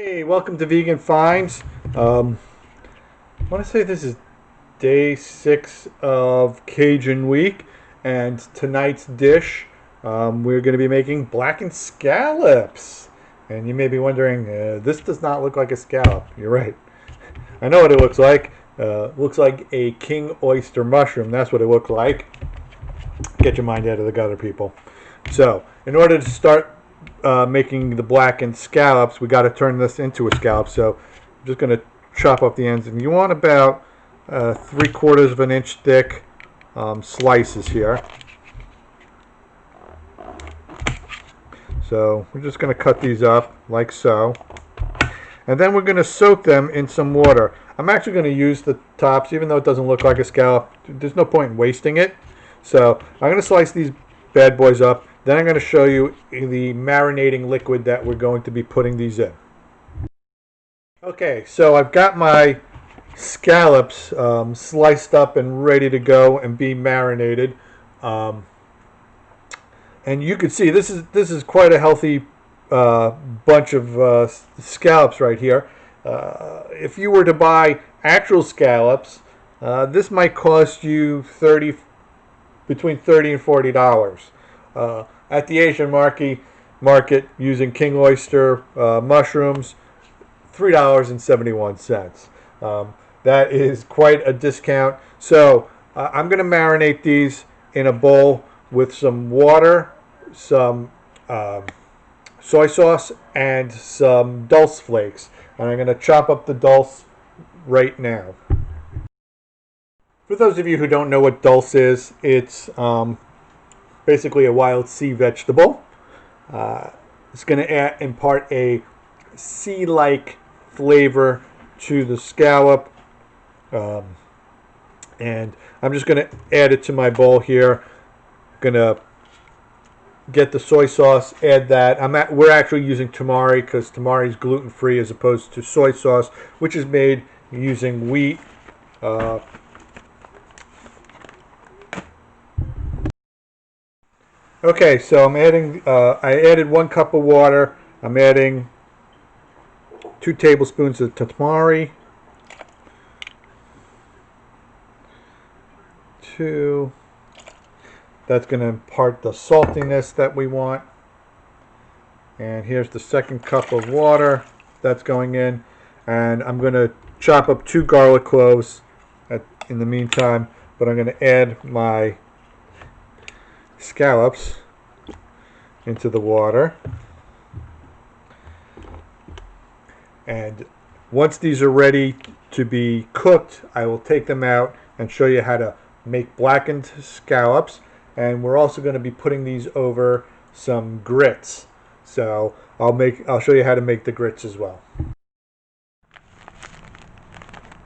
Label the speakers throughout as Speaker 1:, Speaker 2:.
Speaker 1: Hey, welcome to Vegan Finds. I want to say this is day 6 of Cajun week, and tonight's dish, we're going to be making blackened scallops. And you may be wondering, this does not look like a scallop. You're right. I know what it looks like. Looks like a King Oyster Mushroom. That's what it looks like. Get your mind out of the gutter, people. So, in order to start making the blackened scallops, we got to turn this into a scallop. So I'm just going to chop up the ends, and you want about 3/4 of an inch thick slices here. So we're just going to cut these up like so, and then we're going to soak them in some water. I'm actually going to use the tops, even though it doesn't look like a scallop. There's no point in wasting it. So I'm going to slice these bad boys up. Then I'm going to show you the marinating liquid that we're going to be putting these in. Okay, so I've got my scallops sliced up and ready to go and be marinated. And you can see this is quite a healthy bunch of scallops right here. If you were to buy actual scallops, this might cost you between $30 and $40. At the Asian market using King Oyster Mushrooms, $3.71. That is quite a discount. So I'm going to marinate these in a bowl with some water, some soy sauce, and some dulse flakes. And I'm going to chop up the dulse right now. For those of you who don't know what dulse is, it's basically a wild sea vegetable. It's going to impart a sea-like flavor to the scallop. And I'm just going to add it to my bowl here. Going to get the soy sauce, add that. We're actually using tamari because tamari is gluten-free as opposed to soy sauce, which is made using wheat. Okay, so I'm adding, I added 1 cup of water. I'm adding 2 tablespoons of tamari. 2. That's going to impart the saltiness that we want. And here's the 2nd cup of water that's going in. And I'm going to chop up 2 garlic cloves in the meantime. But I'm going to add my scallops into the water, and once these are ready to be cooked, I will take them out and show you how to make blackened scallops. And we're also going to be putting these over some grits, so I'll show you how to make the grits as well.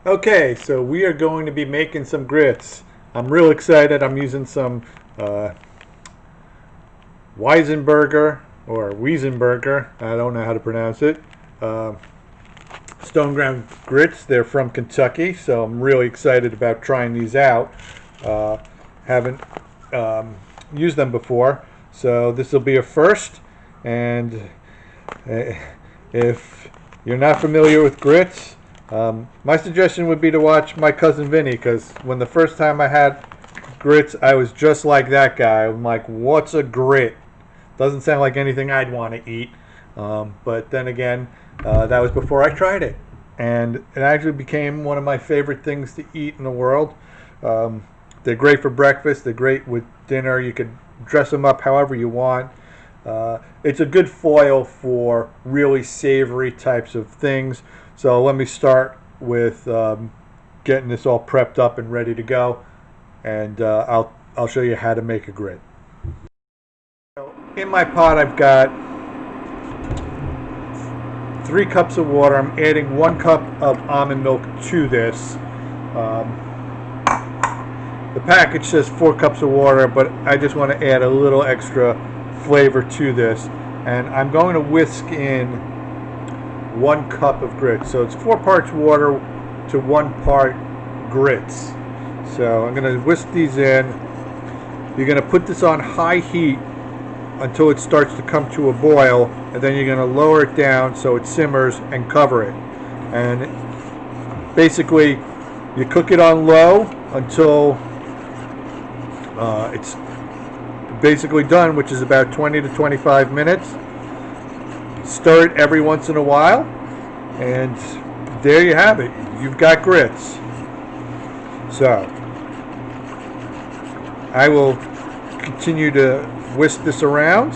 Speaker 1: Okay, so we are going to be making some grits. I'm real excited. I'm using some Weisenberger or Wiesenberger, I don't know how to pronounce it, stone ground grits. They're from Kentucky, so I'm really excited about trying these out. Haven't used them before, so this will be a first. And if you're not familiar with grits, my suggestion would be to watch My Cousin Vinny, because when the first time I had grits, I was just like that guy. I'm like, what's a grit? Doesn't sound like anything I'd want to eat. But then again, that was before I tried it. And it actually became one of my favorite things to eat in the world. They're great for breakfast. They're great with dinner. You could dress them up however you want. It's a good foil for really savory types of things. So let me start with getting this all prepped up and ready to go. And I'll show you how to make a grit. In my pot, I've got 3 cups of water. I'm adding 1 cup of almond milk to this. The package says 4 cups of water, but I just want to add a little extra flavor to this. And I'm going to whisk in 1 cup of grits. So it's 4 parts water to 1 part grits. So I'm going to whisk these in. You're going to put this on high heat until it starts to come to a boil, and then you're going to lower it down so it simmers and cover it. And basically you cook it on low until it's basically done, which is about 20 to 25 minutes. Stir it every once in a while, and there you have it. You've got grits. So I will continue to whisk this around.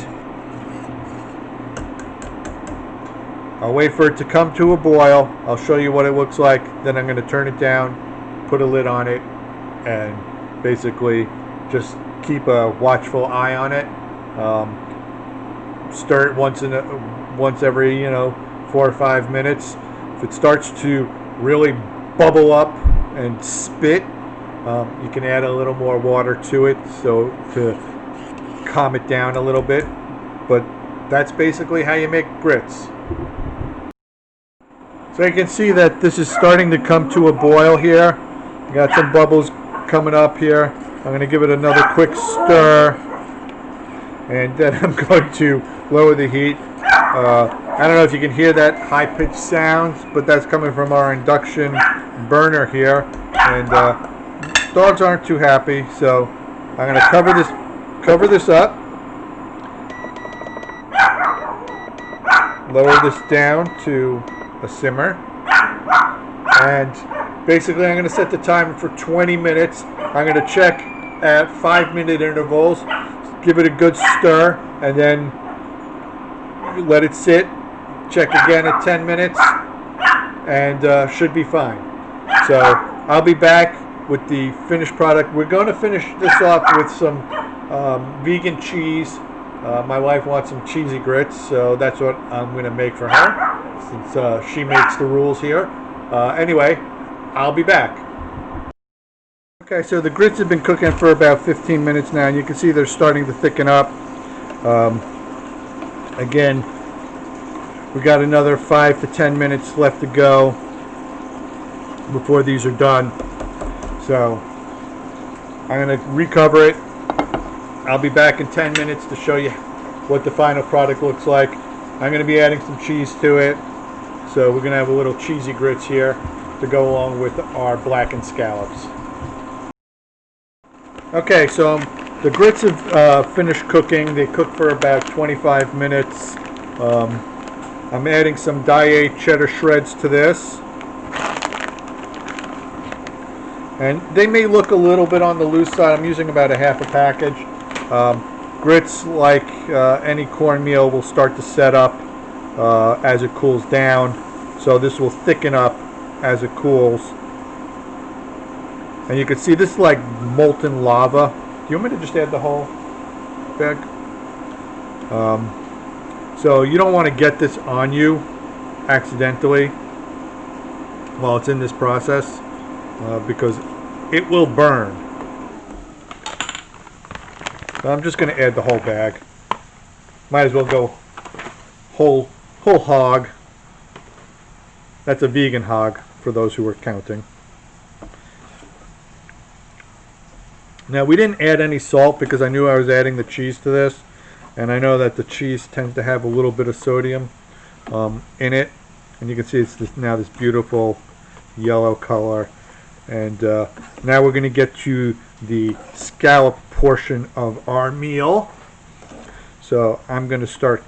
Speaker 1: I'll wait for it to come to a boil. I'll show you what it looks like. Then I'm going to turn it down, put a lid on it, and basically just keep a watchful eye on it. Stir it once every 4 or 5 minutes. If it starts to really bubble up and spit, you can add a little more water to it so to calm it down a little bit. But that's basically how you make grits. So you can see that this is starting to come to a boil here. You got some bubbles coming up here. I'm going to give it another quick stir, and then I'm going to lower the heat. I don't know if you can hear that high-pitched sound, but that's coming from our induction burner here, and dogs aren't too happy. So I'm going to cover this up, lower this down to a simmer, and basically I'm going to set the timer for 20 minutes. I'm going to check at 5-minute intervals, give it a good stir, and then let it sit. Check again at 10 minutes, and should be fine. So I'll be back with the finished product. We're going to finish this off with some vegan cheese. My wife wants some cheesy grits, so that's what I'm going to make for her, since she makes the rules here. Anyway, I'll be back. Okay, so the grits have been cooking for about 15 minutes now, and you can see they're starting to thicken up. Again, we got another 5 to 10 minutes left to go before these are done. So I'm going to recover it. I'll be back in 10 minutes to show you what the final product looks like. I'm going to be adding some cheese to it. So we're going to have a little cheesy grits here to go along with our blackened scallops. Okay, so the grits have finished cooking. They cooked for about 25 minutes. I'm adding some die-ate cheddar shreds to this. And they may look a little bit on the loose side. I'm using about a half a package. Grits, like any cornmeal, will start to set up as it cools down. So this will thicken up as it cools. And you can see this is like molten lava. Do you want me to just add the whole bag? So you don't want to get this on you accidentally while it's in this process, because it will burn. So I'm just going to add the whole bag. Might as well go whole hog. That's a vegan hog for those who are counting. Now, we didn't add any salt because I knew I was adding the cheese to this, and I know that the cheese tends to have a little bit of sodium in it, and you can see it's now this beautiful yellow color. And now we're going to get to the scallop portion of our meal. So I'm going to start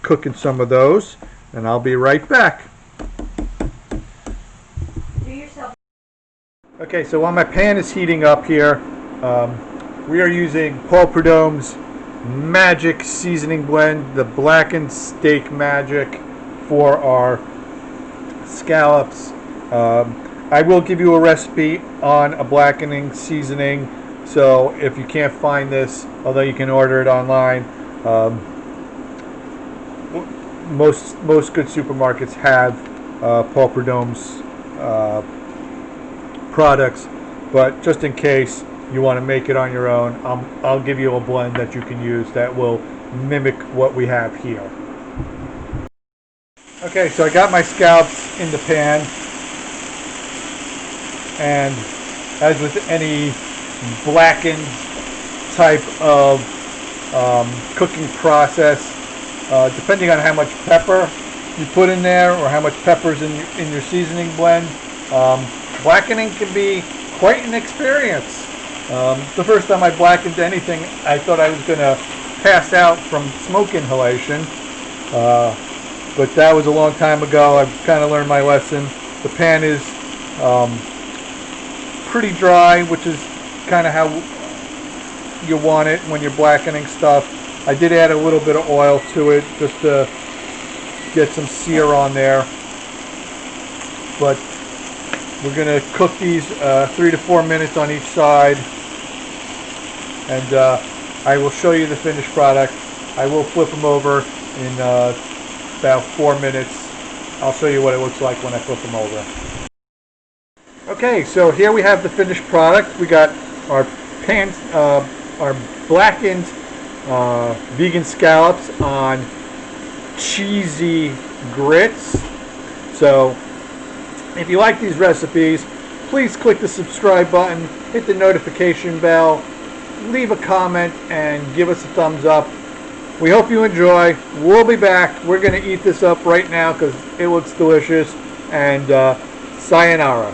Speaker 1: cooking some of those, and I'll be right back. Okay, so while my pan is heating up here, we are using Prudhomme's Magic Seasoning Blend, the Blackened Steak Magic, for our scallops. I will give you a recipe on a blackening seasoning, so if you can't find this, although you can order it online, most good supermarkets have Prudhomme's products, but just in case you want to make it on your own, I'll give you a blend that you can use that will mimic what we have here. Okay, so I got my scallops in the pan, and as with any blackened type of cooking process, depending on how much pepper you put in there or how much pepper's in your seasoning blend. Blackening can be quite an experience. The first time I blackened anything, I thought I was going to pass out from smoke inhalation, but that was a long time ago. I've kind of learned my lesson. The pan is pretty dry, which is kind of how you want it when you're blackening stuff. I did add a little bit of oil to it just to get some sear on there, but we're going to cook these 3 to 4 minutes on each side, and I will show you the finished product. I will flip them over in about 4 minutes. I'll show you what it looks like when I flip them over. Okay, so here we have the finished product. We got our blackened vegan scallops on cheesy grits. So if you like these recipes, please click the subscribe button, hit the notification bell, leave a comment, and give us a thumbs up. We hope you enjoy. We'll be back. We're going to eat this up right now because it looks delicious. And sayonara.